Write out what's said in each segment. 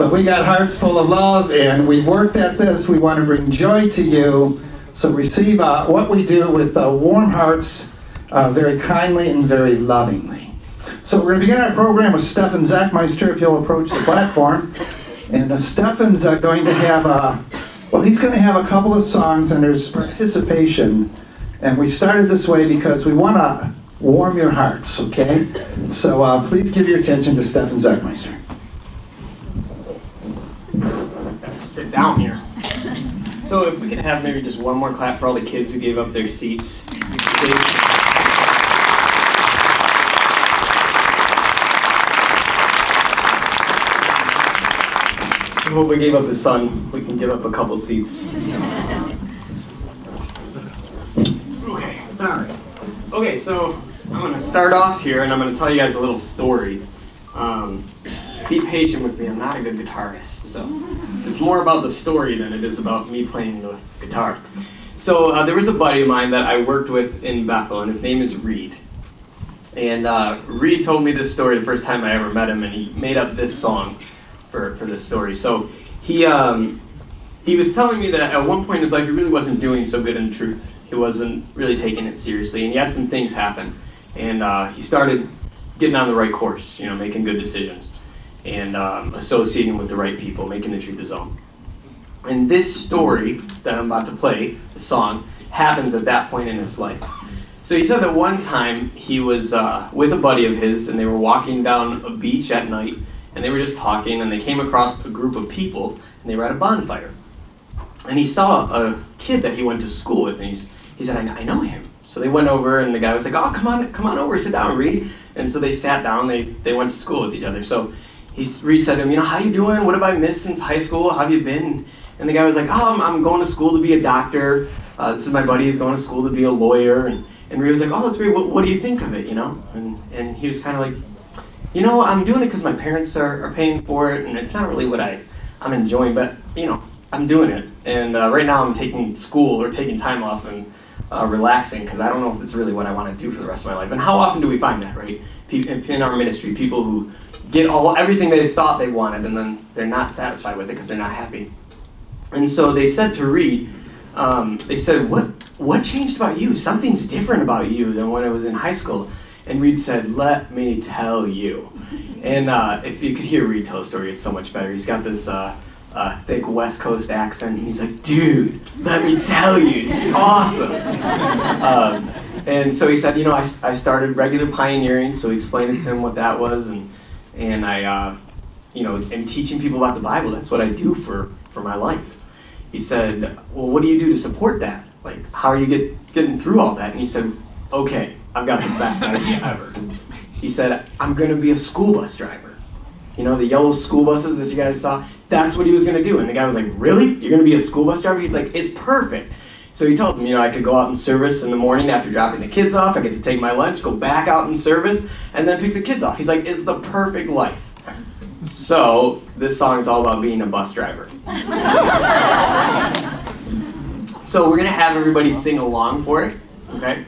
But we got hearts full of love, and we worked at this. We want to bring joy to you. So receive what we do with warm hearts, very kindly and very lovingly. So we're going to begin our program with Stefan Zachmeister, if you'll approach the platform. And Stefan's going to have he's going to have a couple of songs, and there's participation. And we started this way because we want to warm your hearts, okay? So please give your attention to Stefan Zachmeister. Sit down here. So if we could have maybe just one more clap for all the kids who gave up their seats. What we gave up the sun, we can give up a couple seats. Okay, it's all right. Okay, so I'm going to start off here, and I'm going to tell you guys a little story. Be patient with me, I'm not a good guitarist, so it's more about the story than it is about me playing the guitar. So there was a buddy of mine that I worked with in Bethel, and his name is Reed. And Reed told me this story the first time I ever met him, and he made up this song for this story. So he was telling me that at one point in his life he really wasn't doing so good in the truth. He wasn't really taking it seriously, and he had some things happen. And he started getting on the right course, making good decisions, and associating with the right people, making the truth his own. And this story that I'm about to play, the song, happens at that point in his life. So he said that one time he was with a buddy of his, and they were walking down a beach at night, and they were just talking, and they came across a group of people, and they were at a bonfire. And he saw a kid that he went to school with, and he said, I know him. So they went over, and the guy was like, oh, come on over, sit down, Reed. And so they sat down, they went to school with each other. So Reed said to him, how you doing? What have I missed since high school? How have you been? And the guy was like, oh, I'm going to school to be a doctor. This is my buddy who's going to school to be a lawyer. And Reed was like, oh, that's great. What do you think of it, And he was kind of like, I'm doing it because my parents are paying for it, and it's not really what I'm enjoying, but, I'm doing it. And right now I'm taking school or taking time off and relaxing because I don't know if it's really what I want to do for the rest of my life. And how often do we find that, right? In our ministry, people who get everything they thought they wanted, and then they're not satisfied with it because they're not happy. And so they said to Reed, they said, what changed about you? Something's different about you than when I was in high school. And Reed said, let me tell you. And if you could hear Reed tell a story, it's so much better. He's got this thick West Coast accent, and he's like, dude, let me tell you, it's awesome. And so he said, I started regular pioneering, so he explained it to him what that was, and I, am teaching people about the Bible. That's what I do for my life. He said, well, what do you do to support that? Like, how are you getting through all that? And he said, okay, I've got the best idea ever. He said, I'm going to be a school bus driver. The yellow school buses that you guys saw? That's what he was going to do. And the guy was like, really? You're going to be a school bus driver? He's like, it's perfect. So he told him, I could go out in service in the morning after dropping the kids off. I get to take my lunch, go back out in service, and then pick the kids off. He's like, it's the perfect life. So this song is all about being a bus driver. So we're going to have everybody sing along for it, okay?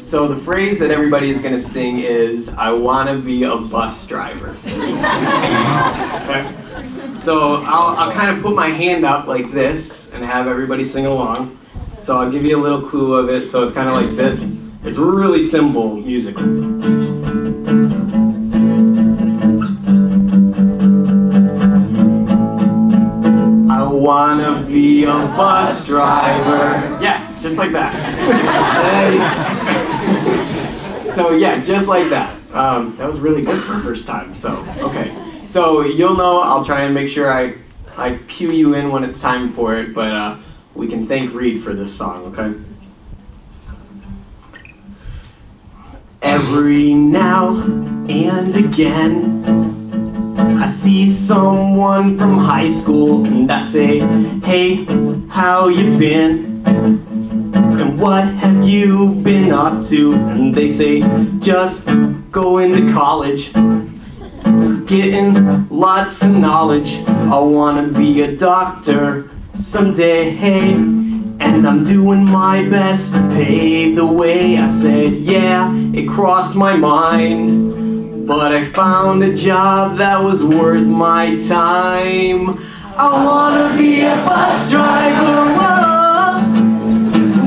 So the phrase that everybody is going to sing is, I want to be a bus driver. Okay? So I'll kind of put my hand up like this and have everybody sing along. So I'll give you a little clue of it. So it's kind of like this. It's really simple music. I want to be a bus driver. Yeah, just like that. So yeah, just like that. That was really good for the first time. So, okay. So you'll know, I'll try and make sure I cue you in when it's time for it, but we can thank Reed for this song, okay? Every now and again, I see someone from high school and I say, hey, how you been? And what have you been up to? And they say, just going to college, getting lots of knowledge. I want to be a doctor someday, hey, and I'm doing my best to pave the way. I said, yeah, it crossed my mind, but I found a job that was worth my time. I wanna be a bus driver, whoa,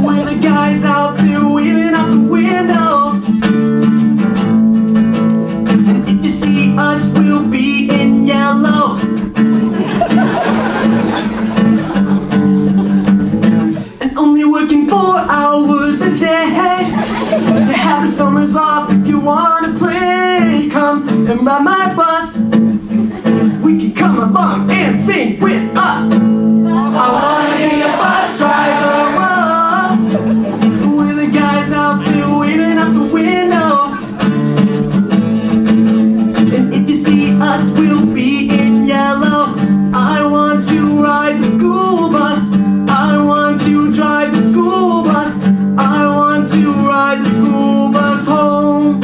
where the guys out there waving out the window. And if you see us, we'll be in yellow. And only working 4 hours a day. You have the summers off if you wanna play. Come and ride my bus. We can come along and sing with us. I wanna be a bus driver, whoa, with the guys out there waving out the window. And if you see us, we'll be in yellow. I want to ride the school bus. I want to drive the school bus. I want to ride the school bus home.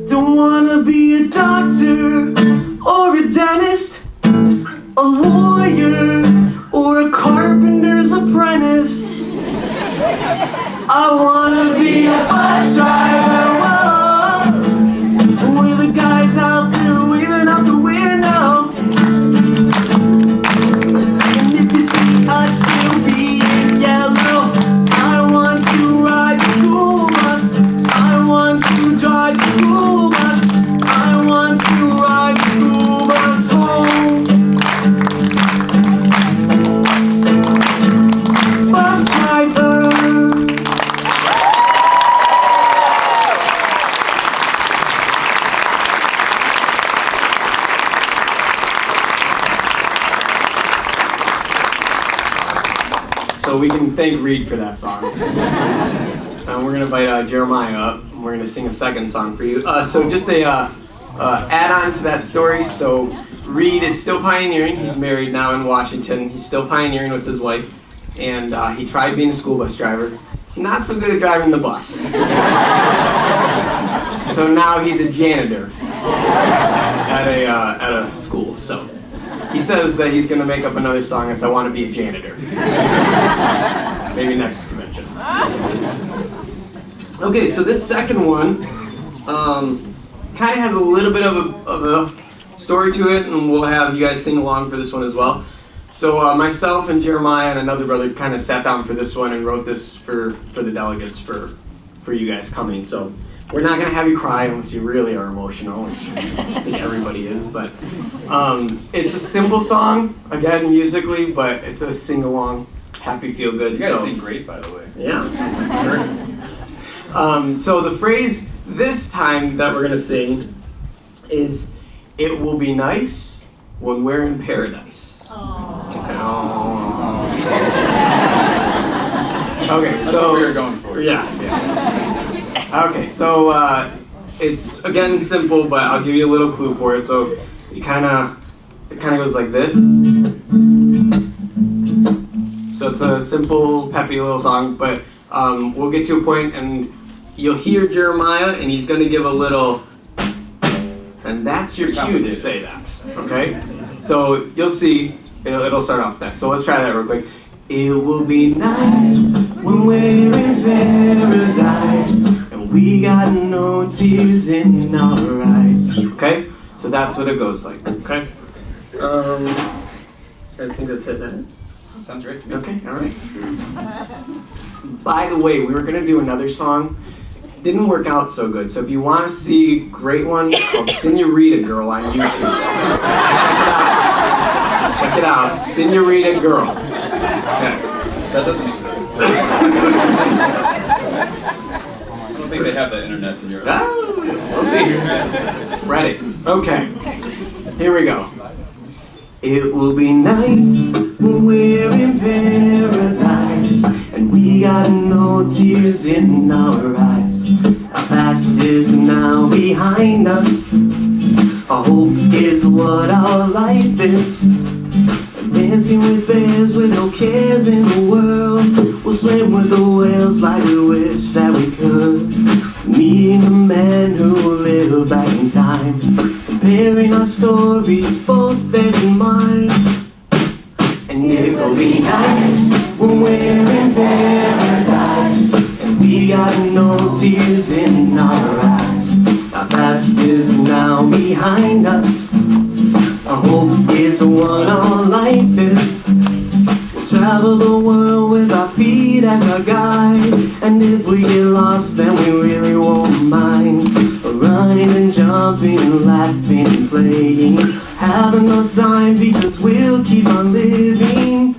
Don't wanna be a doctor or a dentist, a lawyer or a carpenter's apprentice. I wanna be a bus driver, whoa, with the guys out there waving out the window. And if you see us, we'll be in yellow. I want to ride the school bus. I want to drive the school bus. I want to ride the school bus home. Bus driver. So we can thank Reed for that song. We're gonna invite Jeremiah up, and we're gonna sing a second song for you. So just a add-on to that story. So Reed is still pioneering. He's married now in Washington. He's still pioneering with his wife, and he tried being a school bus driver. He's not so good at driving the bus. So now he's a janitor at a school. So he says that he's gonna make up another song that's "I Want to Be a Janitor." Maybe next convention. Okay, so this second one kind of has a little bit of a story to it, and we'll have you guys sing along for this one as well. So myself and Jeremiah and another brother kind of sat down for this one and wrote this for the delegates for you guys coming. So we're not gonna have you cry unless you really are emotional, which I think everybody is. But it's a simple song, again musically, but it's a sing-along, happy, feel good. You guys sing great, by the way. Yeah. So the phrase this time that we're gonna sing is, "It will be nice when we're in paradise." Okay. Okay, That's so what we were going for. Yeah. Okay, so it's again simple, but I'll give you a little clue for it. So it kind of goes like this. So it's a simple, peppy little song, but we'll get to a point and you'll hear Jeremiah, and he's going to give a little, and that's your cue to say that. Okay? So you'll see, it'll start off that. So let's try that real quick. It will be nice when we're in paradise, and we got no tears in our eyes. Okay? So that's what it goes like. Okay? I think that says that. Sounds great to me. Okay, all right. By the way, we were gonna do another song. Didn't work out so good. So if you want to see a great one called "Senorita Girl" on YouTube, check it out. Senorita Girl. Okay. That doesn't exist. I don't think they have that internet in Europe. Oh, we'll see. Spread it. Okay. Here we go. It will be nice when we're in paradise, and we got no tears in our eyes. Our past is now behind us. Our hope is what our life is. Dancing with bears with no cares in the world. We'll swim with the whales like we wish that we could. Meeting the men who live back in time, comparing our stories, both theirs and mine. And it will be nice when we're in paradise, and we We got no tears in our eyes. Our past is now behind us. Our hope is one on like this. We'll travel the world with our feet as our guide. And if we get lost, then we really won't mind. Running and jumping and laughing and playing, having no time because we'll keep on living.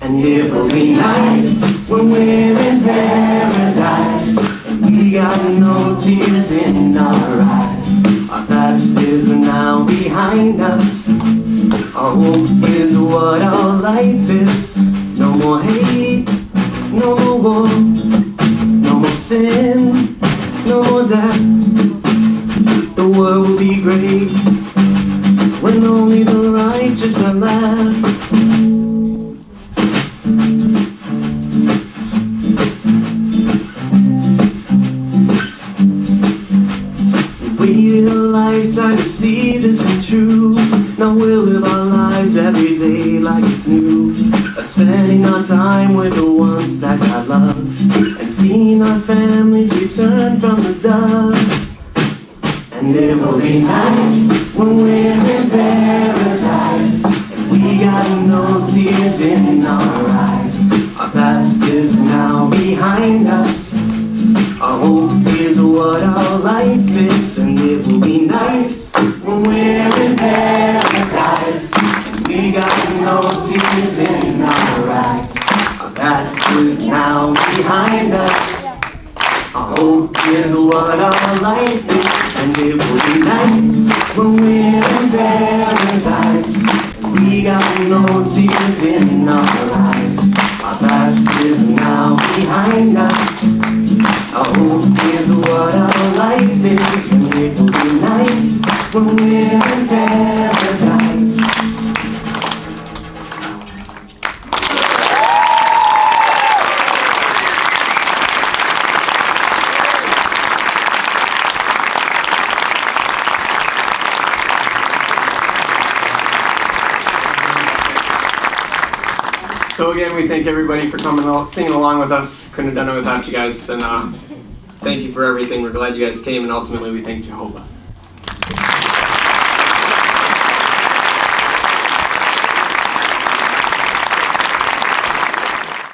And it will be nice when we're in paradise. And we got no tears in our eyes. Our past is now behind us. Our hope is what our life is. No more hate, no more war, no more sin, no more death. The world will be great when only the righteous are left. Waited a lifetime to see this come true. Now we'll live our lives every day like it's new. Spending our time with the ones that God loves, and seeing our families return from the dust. And it will be nice when we're in paradise. And we got no tears in our eyes. Our past is now behind us. Our hope is what our life is. And it will be nice when we're in paradise. And we got no tears in our eyes. Our past is now behind us. Our hope is what our life is. And it will be nice when we're in paradise. And we got no tears in our eyes. Our past is now behind us. Our hope is what our life is. And it will be nice when we're in paradise. So again, we thank everybody for coming, singing along with us. Couldn't have done it without you guys. And thank you for everything. We're glad you guys came, and ultimately we thank Jehovah.